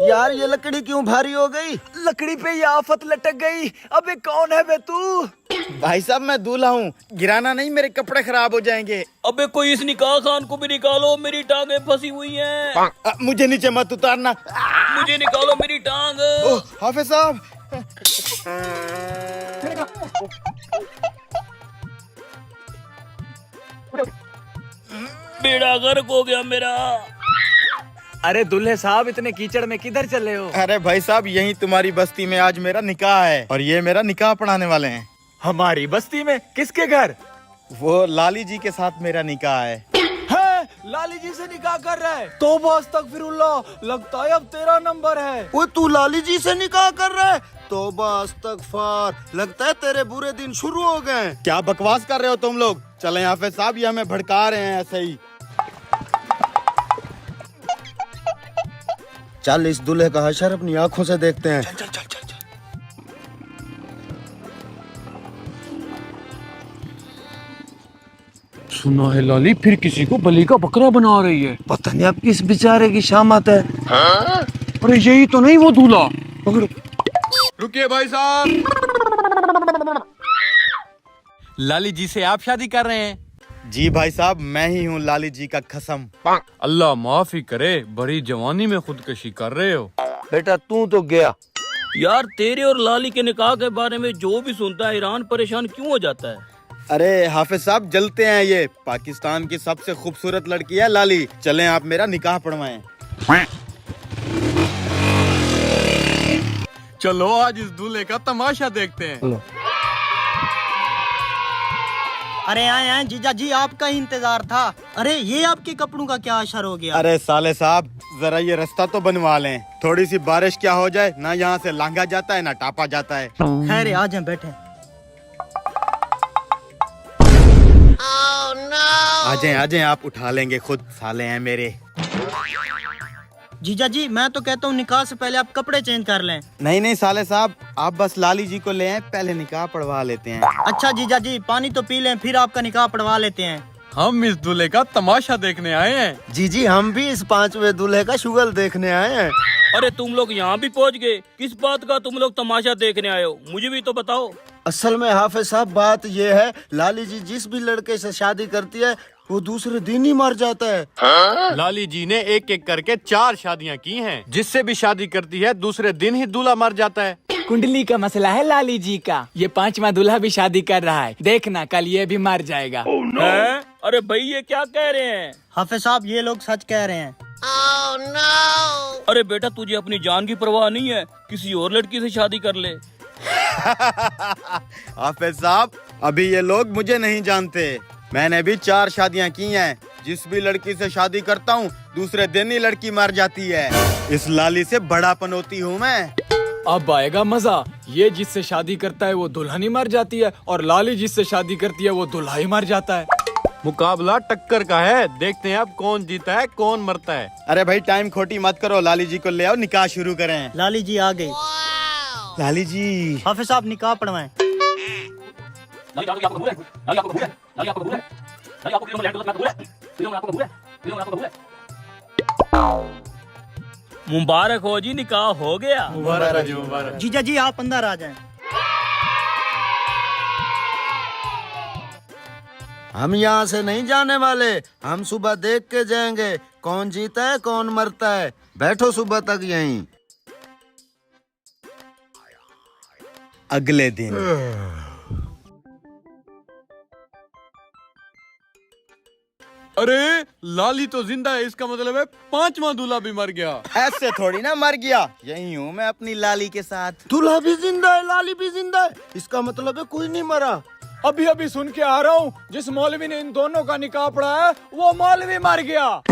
यार ये लकड़ी क्यों भारी हो गई? लकड़ी पे ये आफत लटक गई। अबे कौन है बे तू? भाई साहब मैं दूल्हा हूँ, गिराना नहीं, मेरे कपड़े खराब हो जाएंगे। अबे कोई इस निकाह खान को भी निकालो, मेरी टांगे फंसी हुई हैं। मुझे नीचे मत उतारना। मुझे निकालो मेरी टांग। हाफिज साहब। बेड़ा गर्क हो गया मेरा। अरे दूल्हे साहब इतने कीचड़ में किधर चले हो? अरे भाई साहब यही तुम्हारी बस्ती में आज मेरा निकाह है और ये मेरा निकाह पढ़ाने वाले हैं। हमारी बस्ती में? किसके घर? वो लाली जी के साथ मेरा निकाह है। लाली जी से निकाह कर रहा है? तौबा अस्तगफिरुल्लाह, लगता है अब तेरा नंबर है। वो तू लाली जी से निकाह कर रहा है? तौबा अस्तगफार, लगता है तेरे बुरे दिन शुरू हो गए। क्या बकवास कर रहे हो तुम लोग? चले हाफिज साहब, ये हमें भड़का रहे हैं ऐसे ही। चल इस दूल्हे का हशर अपनी आंखों से देखते हैं। चल चल चल चल चल। सुना है लाली फिर किसी को बलि का बकरा बना रही है। पता नहीं अब किस बेचारे की शामत है। अरे यही तो नहीं वो दूल्हा। पकड़ो। रुकिए भाई साहब। लाली जी से आप शादी कर रहे हैं? जी भाई साहब, मैं ही हूँ लाली जी का कसम। अल्लाह माफी करे, बड़ी जवानी में खुदकशी कर रहे हो। बेटा तू तो गया। यार तेरे और लाली के निकाह के बारे में जो भी सुनता है ईरान परेशान क्यों हो जाता है? अरे हाफिज साहब जलते हैं, ये पाकिस्तान की सबसे खूबसूरत लड़की है लाली। चलें आप मेरा निकाह पढ़वाएं। चलो आज इस दूल्हे का तमाशा देखते हैं। अरे आए जीजा जी, आपका ही इंतजार था। अरे ये आपके कपड़ों का क्या असर हो गया? अरे साले साहब जरा ये रास्ता तो बनवा लें, थोड़ी सी बारिश क्या हो जाए ना, यहाँ से लांघा जाता है ना टापा जाता है। खैर आ जाए बैठे। आ जाएं आप उठा लेंगे खुद, साले हैं मेरे। जीजा जी मैं तो कहता हूँ निकाह से पहले आप कपड़े चेंज कर लें। नहीं नहीं साले साहब, आप बस लाली जी को ले आए, पहले निकाह पढ़वा लेते हैं। अच्छा जीजा जी पानी तो पी लें, फिर आपका निकाह पढ़वा लेते हैं। हम इस दूल्हे का तमाशा देखने आए हैं। जी जी हम भी इस 5वें दूल्हे का शुगल देखने आए हैं। अरे तुम लोग यहाँ भी पहुँच गए, किस बात का तुम लोग तमाशा देखने आए हो? मुझे भी तो बताओ। असल में हाफिज साहब बात ये है, लाली जी जिस भी लड़के से शादी करती है वो दूसरे दिन ही मर जाता है। लाली जी ने एक एक करके 4 शादियां की हैं। जिससे भी शादी करती है दूसरे दिन ही दूल्हा मर जाता है। कुंडली का मसला है लाली जी का। ये 5वां दूल्हा भी शादी कर रहा है, देखना कल ये भी मर जाएगा। हैं? अरे भाई ये क्या कह रहे हैं? हाफिज साहब ये लोग सच कह रहे हैं। अरे बेटा तुझे अपनी जान की परवाह नहीं है, किसी और लड़की से शादी कर ले। हाफिज साहब अभी ये लोग मुझे नहीं जानते, मैंने भी 4 शादियां की हैं। जिस भी लड़की से शादी करता हूँ दूसरे दिन ही लड़की मर जाती है। इस लाली से बड़ा पनौती हूँ मैं। अब आएगा मजा। ये जिससे शादी करता है वो दुल्हन ही मर जाती है, और लाली जिससे शादी करती है वो दूल्हा ही मर जाता है। मुकाबला टक्कर का है, देखते हैं अब कौन जीता है कौन मरता है। अरे भाई टाइम खोटी मत करो, लाली जी को ले आओ, निकाह शुरू करें। लाली जी आ गई। लाली जी हाफिज साहब निकाह पढ़वाएं। मुबारक हो जी, निकाह हो गया। जीजा जी आप अंदर आ जाएं। हम यहाँ से नहीं जाने वाले, हम सुबह देख के जाएंगे कौन जीता है कौन मरता है। बैठो सुबह तक यहीं। अगले दिन अरे लाली तो जिंदा है, इसका मतलब है 5वां दूल्हा भी मर गया। ऐसे थोड़ी ना मर गया, यही हूँ मैं अपनी लाली के साथ। दूल्हा भी जिंदा है, लाली भी जिंदा है, इसका मतलब है कोई नहीं मरा। अभी अभी सुन के आ रहा हूँ, जिस मौलवी ने इन दोनों का निकाह पढ़ाया वो मौलवी मर गया।